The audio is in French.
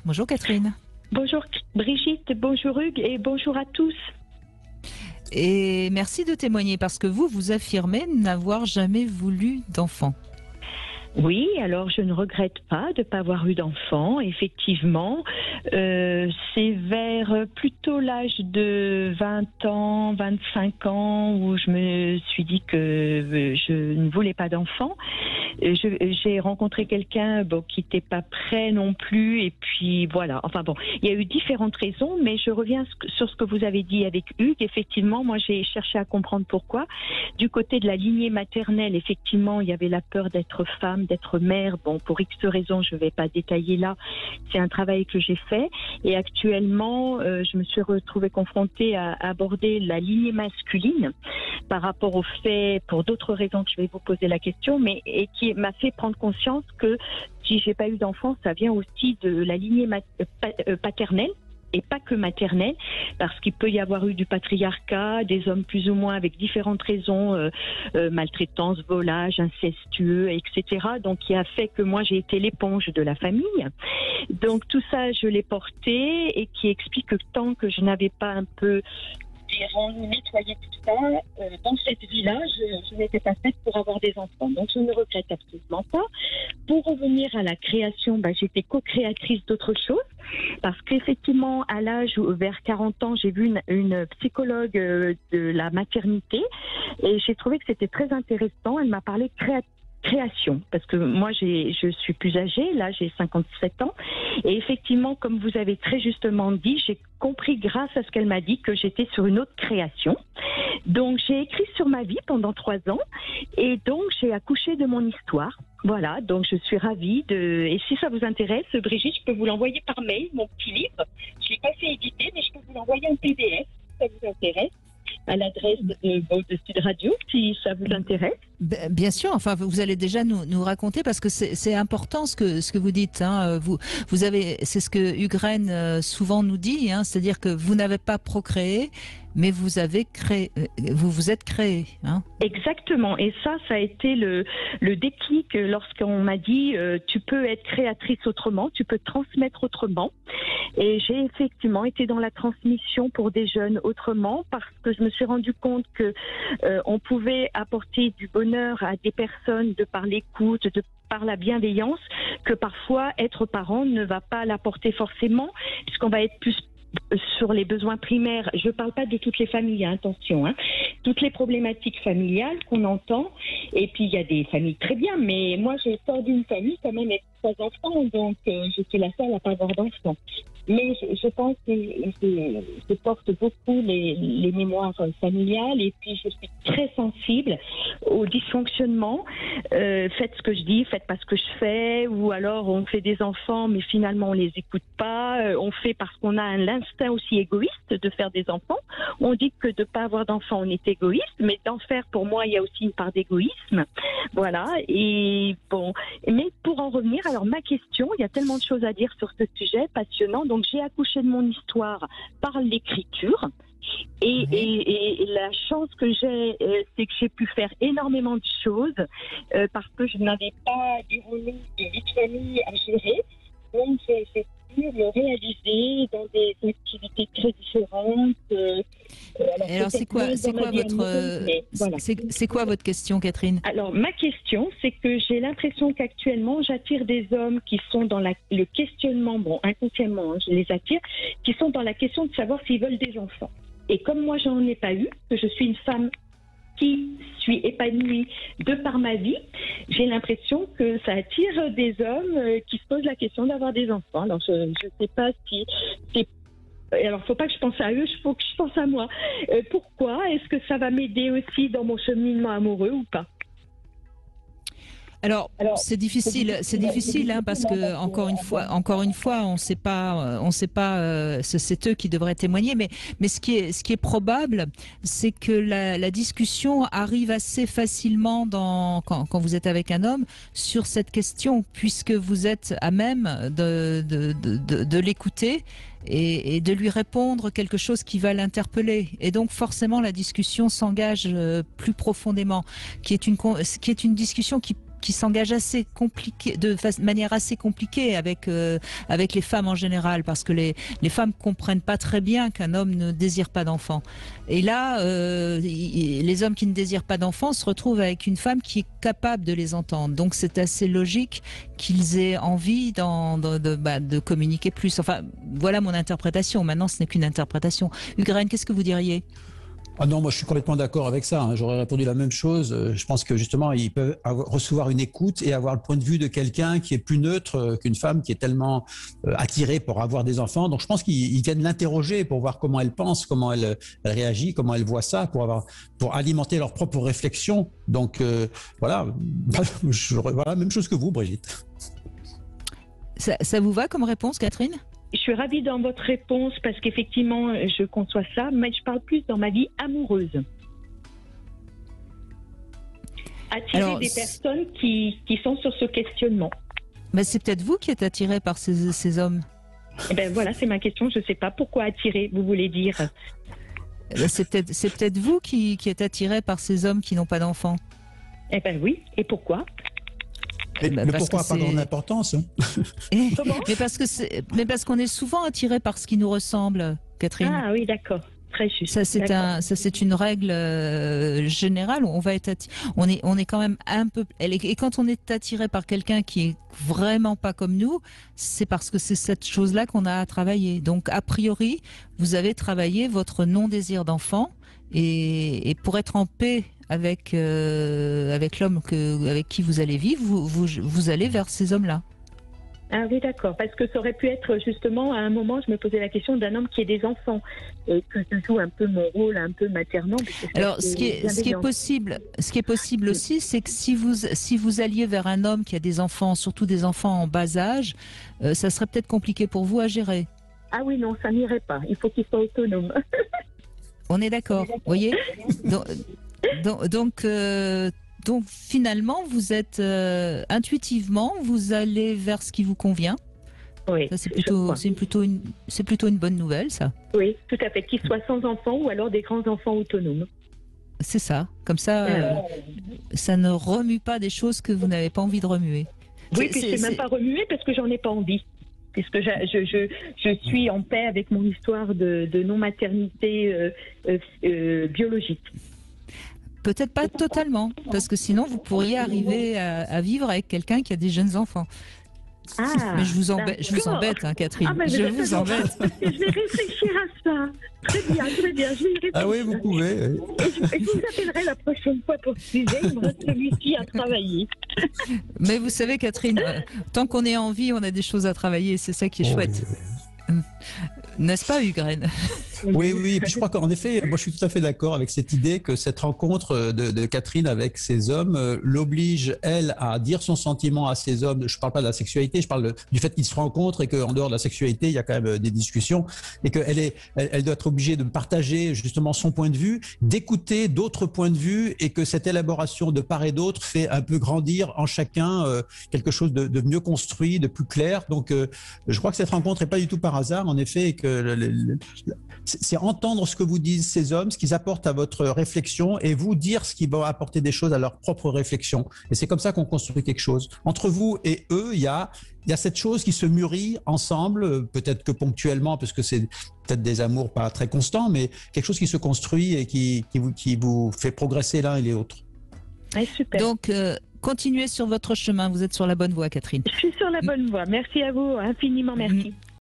Bonjour Catherine. Bonjour Brigitte, bonjour Hugues et bonjour à tous. Et merci de témoigner parce que vous affirmez n'avoir jamais voulu d'enfant. Oui, alors je ne regrette pas de ne pas avoir eu d'enfant, effectivement. C'est vers plutôt l'âge de 20 ans, 25 ans où je me suis dit que je ne voulais pas d'enfant. J'ai rencontré quelqu'un qui n'était pas prêt non plus et puis voilà. Enfin bon, il y a eu différentes raisons, mais je reviens sur ce que vous avez dit avec Hugues. Effectivement, moi j'ai cherché à comprendre pourquoi. Du côté de la lignée maternelle, effectivement, il y avait la peur d'être femme, d'être mère. Bon, pour X raisons, je ne vais pas détailler là. C'est un travail que j'ai fait et actuellement, je me suis retrouvée confrontée à aborder la lignée masculine par rapport au fait, pour d'autres raisons que je vais vous poser la question, mais et qui m'a fait prendre conscience que si j'ai pas eu d'enfant, ça vient aussi de la lignée paternelle et pas que maternelle, parce qu'il peut y avoir eu du patriarcat, des hommes plus ou moins avec différentes raisons, maltraitance, volage, incestueux, etc. Donc qui a fait que moi j'ai été l'éponge de la famille. Donc tout ça je l'ai porté et qui explique que tant que je n'avais pas un peu nettoyer tout ça, dans cette vie-là, je n'étais pas faite pour avoir des enfants. Donc, je ne regrette absolument pas. Pour revenir à la création, j'étais co-créatrice d'autres choses. Parce qu'effectivement, à l'âge vers 40 ans, j'ai vu une psychologue de la maternité et j'ai trouvé que c'était très intéressant. Elle m'a parlé création, parce que moi je suis plus âgée, là j'ai 57 ans et effectivement comme vous avez très justement dit, j'ai compris grâce à ce qu'elle m'a dit que j'étais sur une autre création. Donc j'ai écrit sur ma vie pendant 3 ans et donc j'ai accouché de mon histoire. Voilà, donc je suis ravie et si ça vous intéresse, Brigitte, je peux vous l'envoyer par mail, mon petit livre. Je l'ai pas fait éditer, mais je peux vous l'envoyer en PDF si ça vous intéresse, à l'adresse de Sud Radio, si ça vous intéresse. Bien sûr, enfin vous allez déjà nous raconter parce que c'est important ce que vous dites. Hein. Vous avez, c'est ce que Hugues Rennes souvent nous dit, hein, c'est-à-dire que vous n'avez pas procréé, mais vous avez créé, vous vous êtes créé. Hein. Exactement, et ça a été le déclic lorsqu'on m'a dit tu peux être créatrice autrement, tu peux transmettre autrement. Et j'ai effectivement été dans la transmission pour des jeunes autrement parce que je me suis rendu compte que on pouvait apporter du bonheur à des personnes de par l'écoute, de par la bienveillance, que parfois être parent ne va pas l'apporter forcément, puisqu'on va être plus sur les besoins primaires. Je ne parle pas de toutes les familles, attention, hein. Toutes les problématiques familiales qu'on entend, et puis il y a des familles très bien, mais moi j'ai sort d'une famille quand même avec 3 enfants, donc je suis la seule à pas avoir d'enfants. Mais je pense que je porte beaucoup les mémoires familiales et puis je suis très sensible au dysfonctionnement. Faites ce que je dis, faites pas ce que je fais, ou alors on fait des enfants mais finalement on les écoute pas. On fait parce qu'on a l'instinct aussi égoïste de faire des enfants. On dit que de pas avoir d'enfants on est égoïste, mais d'en faire pour moi il y a aussi une part d'égoïsme. Voilà, et bon, mais pour en revenir, alors ma question, il y a tellement de choses à dire sur ce sujet passionnant. Donc j'ai accouché de mon histoire par l'écriture et la chance que j'ai, c'est que j'ai pu faire énormément de choses parce que je n'avais pas déroulé de vie de famille à gérer. Donc j'ai pu le réaliser dans des activités très différentes. Alors c'est quoi votre question, Catherine? Alors ma question, c'est que j'ai l'impression qu'actuellement j'attire des hommes qui sont dans le questionnement, bon inconsciemment je les attire, qui sont dans la question de savoir s'ils veulent des enfants. Et comme moi j'en ai pas eu, que je suis une femme qui suis épanouie de par ma vie, j'ai l'impression que ça attire des hommes qui se posent la question d'avoir des enfants. Alors je ne sais pas si c'est... Alors, il ne faut pas que je pense à eux, il faut que je pense à moi. Pourquoi? Est-ce que ça va m'aider aussi dans mon cheminement amoureux ou pas? Alors c'est difficile, hein, parce que encore une fois, on sait pas, c'est eux qui devraient témoigner, mais ce qui est probable, c'est que la discussion arrive assez facilement quand vous êtes avec un homme sur cette question, puisque vous êtes à même de l'écouter et de lui répondre quelque chose qui va l'interpeller. Et donc forcément la discussion s'engage plus profondément, qui est une discussion qui qui s'engage assez compliqué, de manière assez compliquée avec avec les femmes en général, parce que les femmes comprennent pas très bien qu'un homme ne désire pas d'enfant. Et là, les hommes qui ne désirent pas d'enfants se retrouvent avec une femme qui est capable de les entendre. Donc c'est assez logique qu'ils aient envie de communiquer plus. Enfin, voilà mon interprétation. Maintenant, ce n'est qu'une interprétation. Hugues, qu'est-ce que vous diriez ? Ah non, moi je suis complètement d'accord avec ça. J'aurais répondu la même chose. Je pense que justement, ils peuvent recevoir une écoute et avoir le point de vue de quelqu'un qui est plus neutre qu'une femme qui est tellement attirée pour avoir des enfants. Donc je pense qu'ils viennent l'interroger pour voir comment elle pense, comment elle réagit, comment elle voit ça, pour alimenter leur propre réflexion. Donc voilà, voilà, même chose que vous, Brigitte. Ça vous va comme réponse, Catherine ? Je suis ravie dans votre réponse parce qu'effectivement, je conçois ça, mais je parle plus dans ma vie amoureuse. Attirer des personnes qui sont sur ce questionnement. Mais c'est peut-être vous qui êtes attiré par ces hommes. Eh ben voilà, c'est ma question. Je ne sais pas pourquoi attirer, vous voulez dire. C'est peut-être vous qui êtes attiré par ces hommes qui n'ont pas d'enfants. Eh ben oui, et pourquoi ? Le pourquoi n'a pas grande importance. Mais parce qu'on est souvent attiré par ce qui nous ressemble, Catherine. Ah oui, d'accord. Très juste. Ça c'est une règle générale. On est quand même un peu. Et quand on est attiré par quelqu'un qui est vraiment pas comme nous, c'est parce que c'est cette chose-là qu'on a à travailler. Donc a priori, vous avez travaillé votre non-désir d'enfant et pour être en paix avec l'homme avec qui vous allez vivre, vous allez vers ces hommes-là. Ah oui, d'accord. Parce que ça aurait pu être justement, à un moment, je me posais la question d'un homme qui ait des enfants et que je joue un peu mon rôle, un peu maternant. Alors, ce qui est possible aussi, c'est que si vous alliez vers un homme qui a des enfants, surtout des enfants en bas âge, ça serait peut-être compliqué pour vous à gérer. Ah oui, non, ça n'irait pas. Il faut qu'il soit autonome. On est d'accord, vous voyez. Donc finalement, vous êtes intuitivement, vous allez vers ce qui vous convient. Oui. Ça, c'est plutôt une bonne nouvelle, ça. Oui, tout à fait. Qu'ils soient sans enfants ou alors des grands enfants autonomes. C'est ça. Comme ça, ça ne remue pas des choses que vous n'avez pas envie de remuer. Oui, puis je ne sais même pas remuer parce que j'en ai pas envie. Puisque je suis en paix avec mon histoire de non-maternité biologique. Peut-être pas totalement, parce que sinon vous pourriez arriver à vivre avec quelqu'un qui a des jeunes enfants. Ah, mais je vous embête, hein, Catherine. Ah, je vous embête. Je vais réfléchir à ça. Très bien, je vais y réfléchir. Ah oui, vous pouvez. Oui. Et je vous appellerai la prochaine fois pour ce sujet. Il me reste celui-ci à travailler. Mais vous savez, Catherine, tant qu'on est en vie, on a des choses à travailler. C'est ça qui est chouette. N'est-ce pas, Hugues? Oui, oui. Et puis je crois qu'en effet, moi je suis tout à fait d'accord avec cette idée que cette rencontre de Catherine avec ces hommes l'oblige, elle, à dire son sentiment à ces hommes. Je ne parle pas de la sexualité, je parle du fait qu'ils se rencontrent et qu'en dehors de la sexualité, il y a quand même des discussions et elle doit être obligée de partager justement son point de vue, d'écouter d'autres points de vue et que cette élaboration de part et d'autre fait un peu grandir en chacun quelque chose de mieux construit, de plus clair. Donc je crois que cette rencontre n'est pas du tout par hasard, en effet, et que c'est entendre ce que vous disent ces hommes, ce qu'ils apportent à votre réflexion et vous dire ce qui va apporter des choses à leur propre réflexion. Et c'est comme ça qu'on construit quelque chose. Entre vous et eux, il y a cette chose qui se mûrit ensemble, peut-être que ponctuellement, parce que c'est peut-être des amours pas très constants, mais quelque chose qui se construit et qui vous fait progresser l'un et les autres. Ouais, super. Donc, continuez sur votre chemin. Vous êtes sur la bonne voie, Catherine. Je suis sur la bonne voie. Merci à vous. Infiniment merci.